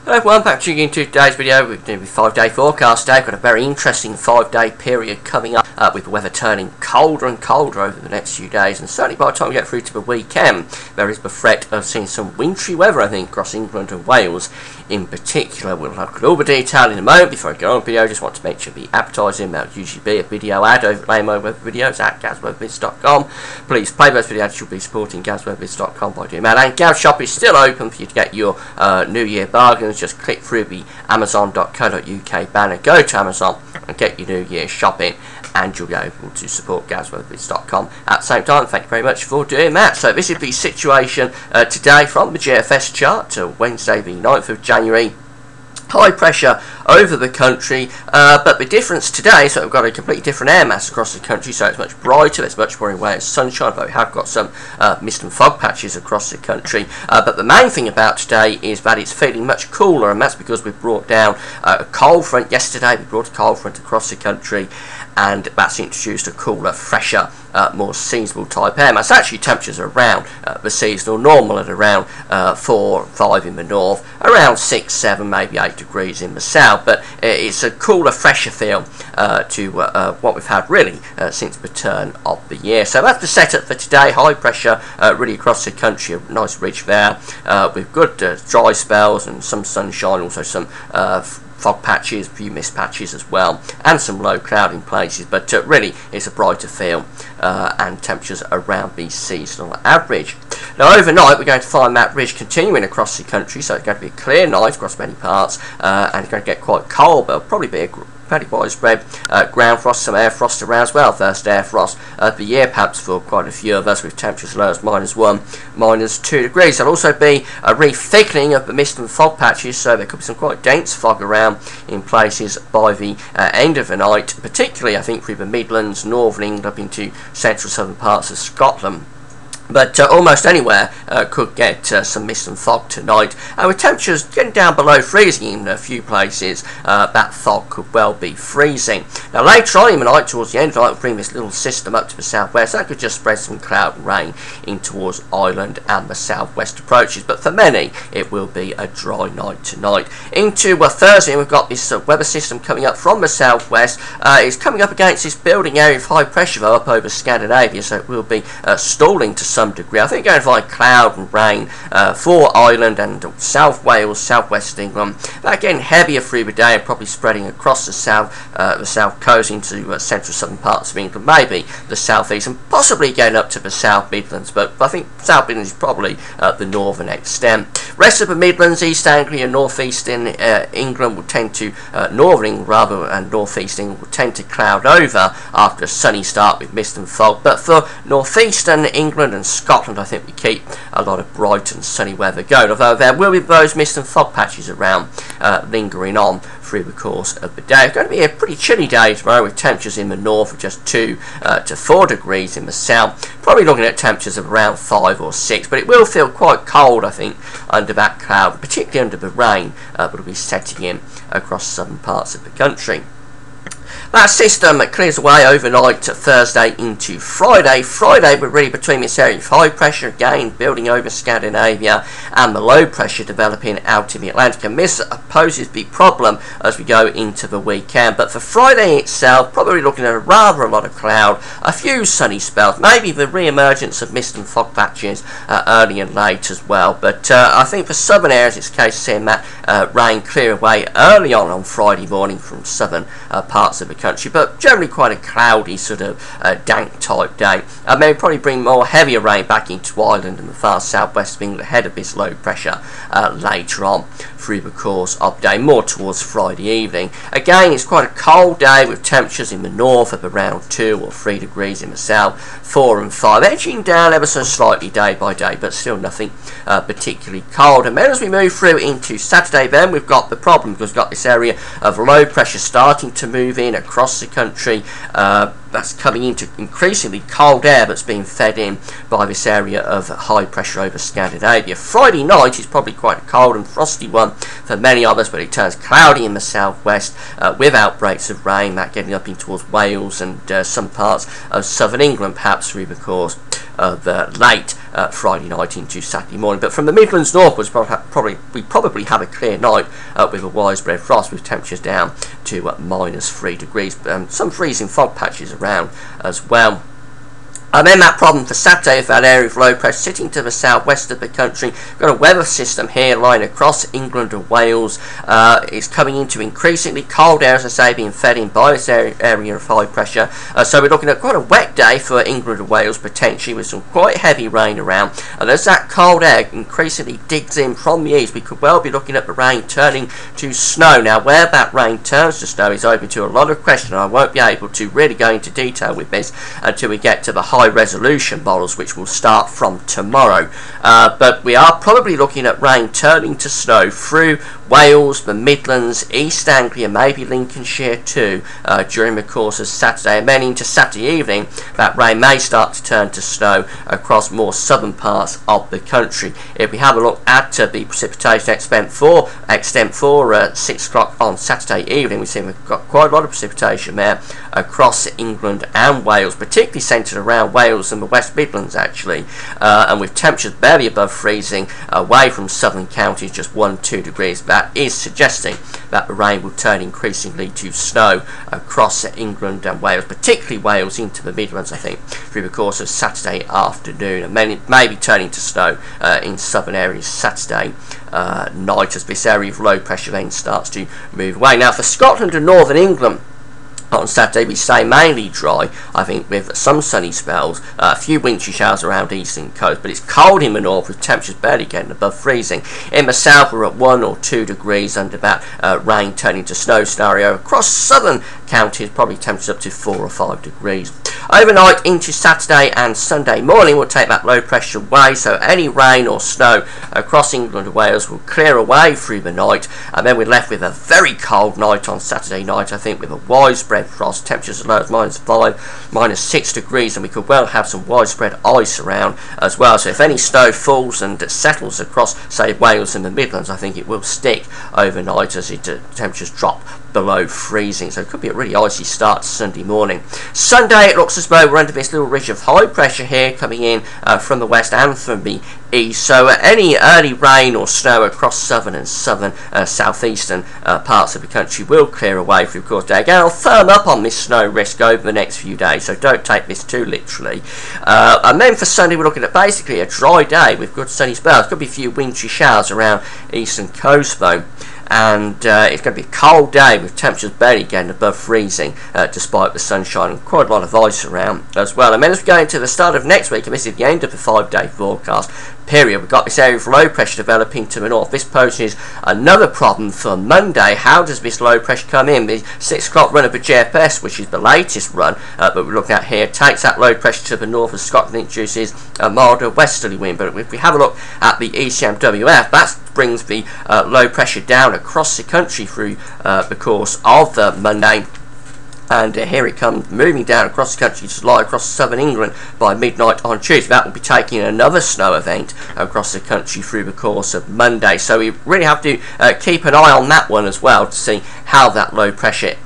Hello everyone, back to you into today's video. We're doing a 5-day forecast today. We've got a very interesting 5-day period coming up with the weather turning colder and colder over the next few days, and certainly by the time we get through to the weekend there is the threat of seeing some wintry weather, I think, across England and Wales in particular. We'll have all the detail in a moment. Before I go on the video, I just want to mention the advertising. There'll usually be a video ad overlay my web videos at gazwebvids.com. Please play those video ads. You'll be supporting gazwebvids.com by doing that. And Gaz Shop is still open for you to get your New Year bargains. Just click through the amazon.co.uk banner, go to Amazon and get your New Year shopping, and you'll be able to support gazwebvids.com at the same time. Thank you very much for doing that. So this is the situation today from the GFS chart to Wednesday the 9th of January. High pressure over the country, but the difference today, so we've got a completely different air mass across the country, so it's much brighter, there's much more in way of sunshine, but we have got some mist and fog patches across the country. But the main thing about today is that it's feeling much cooler, and that's because we've brought down a cold front. Yesterday we brought a cold front across the country, and that's introduced a cooler, fresher, more seasonal type air mass. Actually, temperatures are around the seasonal normal at around 4 or 5 in the north, around 6, 7, maybe 8 degrees in the south, but it's a cooler, fresher feel to what we've had really since the turn of the year. So that's the setup for today. High pressure really across the country, a nice ridge there with good dry spells and some sunshine, also some fog patches, a few mist patches as well, and some low cloud in places, but really it's a brighter feel and temperatures around the seasonal average. Now overnight we're going to find that ridge continuing across the country, so it's going to be a clear night across many parts, and it's going to get quite cold, but it'll probably be a fairly widespread ground frost, some air frost around as well. First air frost of the year perhaps for quite a few of us, with temperatures as low as -1, -2 degrees. There'll also be a re-thickening of the mist and fog patches, so there could be some quite dense fog around in places by the end of the night, particularly I think through the Midlands, Northern England up into central southern parts of Scotland. But almost anywhere could get some mist and fog tonight, and with temperatures getting down below freezing in a few places, that fog could well be freezing. Now later on in the night, towards the end of the night, we'll bring this little system up to the southwest. That could just spread some cloud and rain in towards Ireland and the southwest approaches, but for many it will be a dry night tonight. Into Thursday, we've got this weather system coming up from the southwest. It's coming up against this building area of high pressure though up over Scandinavia, so it will be stalling to some degree. I think going to find cloud and rain for Ireland and South Wales, Southwest England. That getting heavier through the day and probably spreading across the south coast into central southern parts of England, maybe the southeast, and possibly getting up to the South Midlands, but I think South Midlands is probably the northern extent. Rest of the Midlands, East Anglia, North Eastern England will tend to, Northern England rather, and North East England will tend to cloud over after a sunny start with mist and fog, but for North Eastern England and Scotland, I think we keep a lot of bright and sunny weather going, although there will be those mist and fog patches around lingering on through the course of the day. It's going to be a pretty chilly day tomorrow, with temperatures in the north of just 2 to 4 degrees, in the south probably looking at temperatures of around 5 or 6, but it will feel quite cold I think under that cloud, particularly under the rain that will be setting in across southern parts of the country. That system clears away overnight to Thursday into Friday. Friday we're really between this area of high pressure again building over Scandinavia and the low pressure developing out in the Atlantic, and this poses the problem as we go into the weekend. But for Friday itself, probably looking at rather a lot of cloud, a few sunny spells, maybe the re-emergence of mist and fog patches early and late as well. But I think for southern areas it's a case of seeing that rain clear away early on Friday morning from southern parts of the country, but generally quite a cloudy sort of dank type day. Maybe probably bring more heavier rain back into Ireland and the far southwest of England ahead of this low pressure later on through the course of the day, more towards Friday evening. Again, it's quite a cold day with temperatures in the north of around 2 or 3 degrees, in the south 4 and 5, edging down ever so slightly day by day, but still nothing particularly cold. And then as we move through into Saturday, then we've got the problem, because we've got this area of low pressure starting to move in across the country, that's coming into increasingly cold air that's being fed in by this area of high pressure over Scandinavia. Friday night is probably quite a cold and frosty one for many of us, but it turns cloudy in the southwest with outbreaks of rain, that getting up in towards Wales and some parts of southern England, perhaps through the course of late Friday night into Saturday morning. But from the Midlands northwards, we probably have a clear night with a widespread frost, with temperatures down to -3 degrees. Some freezing fog patches around as well. And then that problem for Saturday of that area of low pressure sitting to the southwest of the country. We've got a weather system here lying across England and Wales. It's coming into increasingly cold air, as I say, being fed in by this area of high pressure. So we're looking at quite a wet day for England and Wales potentially, with some quite heavy rain around. And as that cold air increasingly digs in from the east, we could well be looking at the rain turning to snow. Now, where that rain turns to snow is open to a lot of questions. I won't be able to really go into detail with this until we get to the high resolution models, which will start from tomorrow. But we are probably looking at rain turning to snow through Wales, the Midlands, East Anglia, maybe Lincolnshire too, during the course of Saturday. And then into Saturday evening, that rain may start to turn to snow across more southern parts of the country. If we have a look at the precipitation extent for 6 o'clock on Saturday evening, we see we've got quite a lot of precipitation there across England and Wales, particularly centred around Wales and the West Midlands actually, and with temperatures barely above freezing away from southern counties, just 1-2 degrees. That is suggesting that the rain will turn increasingly to snow across England and Wales, particularly Wales into the Midlands, I think, through the course of Saturday afternoon, and maybe turning to snow in southern areas Saturday night as this area of low pressure then starts to move away. Now, for Scotland and Northern England, on Saturday we stay mainly dry, I think, with some sunny spells, a few wintry showers around the eastern coast, but it's cold in the north with temperatures barely getting above freezing. In the south we're at 1 or 2 degrees under that rain turning to snow scenario. Across southern counties, probably temperatures up to 4 or 5 degrees. Overnight into Saturday and Sunday morning we'll take that low pressure away, so any rain or snow across England and Wales will clear away through the night, and then we're left with a very cold night on Saturday night, I think, with a widespread frost, temperatures as low as -5, -6 degrees, and we could well have some widespread ice around as well. So if any snow falls and settles across, say, Wales and the Midlands, I think it will stick overnight as temperatures drop below freezing. So it could be a really icy start to Sunday morning. Sunday, it looks as though we're under this little ridge of high pressure here coming in from the west and from the east. So any early rain or snow across southern and southeastern parts of the country will clear away through the course of the day. Again, I'll firm up on this snow risk over the next few days, so don't take this too literally. And then for Sunday, we're looking at basically a dry day with good sunny spells. Could be a few wintry showers around eastern coast though. And it's going to be a cold day with temperatures barely getting above freezing despite the sunshine, and quite a lot of ice around as well. And then as we go into the start of next week, and this is the end of the 5-day forecast period, we've got this area of low pressure developing to the north. This poses another problem for Monday. How does this low pressure come in? The 6 o'clock run of the GFS, which is the latest run that we're looking at here, takes that low pressure to the north as Scotland introduces a milder westerly wind. But if we have a look at the ECMWF, that brings the low pressure down across the country through the course of Monday. And here it comes, moving down across the country to lie across southern England by midnight on Tuesday. That will be taking another snow event across the country through the course of Monday. So we really have to keep an eye on that one as well to see how that low pressure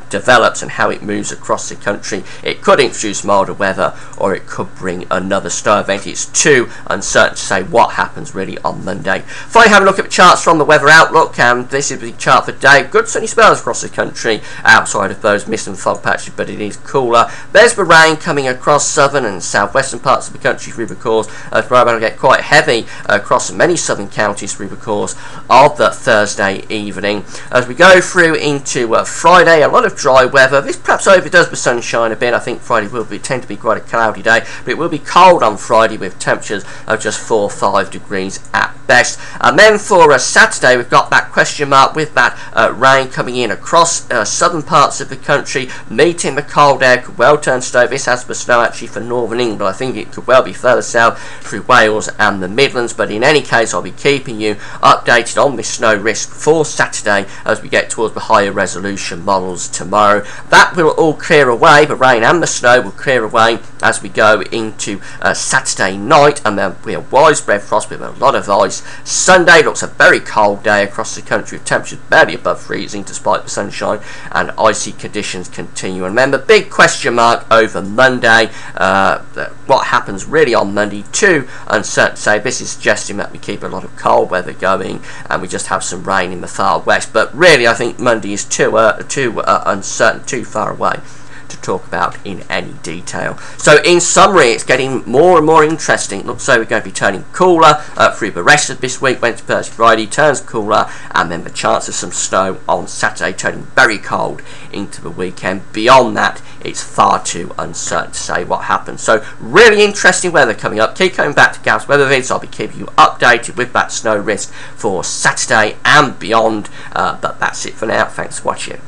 develops and how it moves across the country. It could introduce milder weather, or it could bring another snow event. It's too uncertain to say what happens really on Monday. Finally, have a look at the charts from the Weather Outlook, and this is the chart for today. Good sunny spells across the country outside of those mist and fog patches, but it is cooler. There's the rain coming across southern and southwestern parts of the country through the course. Tomorrow will get quite heavy across many southern counties through the course of the Thursday evening. As we go through into Friday, a lot of dry weather. This perhaps overdoes the sunshine a bit. I think Friday will tend to be quite a cloudy day, but it will be cold on Friday with temperatures of just 4 or 5 degrees at best. And then for Saturday, we've got that question mark with that rain coming in across southern parts of the country. actually meeting the cold air could well turn snow. This has the snow actually for northern England. I think it could well be further south through Wales and the Midlands, but in any case I'll be keeping you updated on this snow risk for Saturday as we get towards the higher resolution models tomorrow. That will all clear away, the rain and the snow will clear away as we go into Saturday night, and then we have widespread frost with a lot of ice. Sunday looks a very cold day across the country with temperatures barely above freezing despite the sunshine, and icy conditions continue. And remember, big question mark over Monday. What happens really on Monday? Too uncertain to say. This is suggesting that we keep a lot of cold weather going and we just have some rain in the far west, but really I think Monday is too uncertain, too far away to talk about in any detail. So in summary, it's getting more and more interesting. It looks like we're going to be turning cooler through the rest of this week. Wednesday, Thursday, Friday turns cooler, and then the chance of some snow on Saturday, turning very cold into the weekend. Beyond that, it's far too uncertain to say what happens. So really interesting weather coming up. Keep coming back to Gav's Weather Vids. I'll be keeping you updated with that snow risk for Saturday and beyond. But that's it for now. Thanks for watching.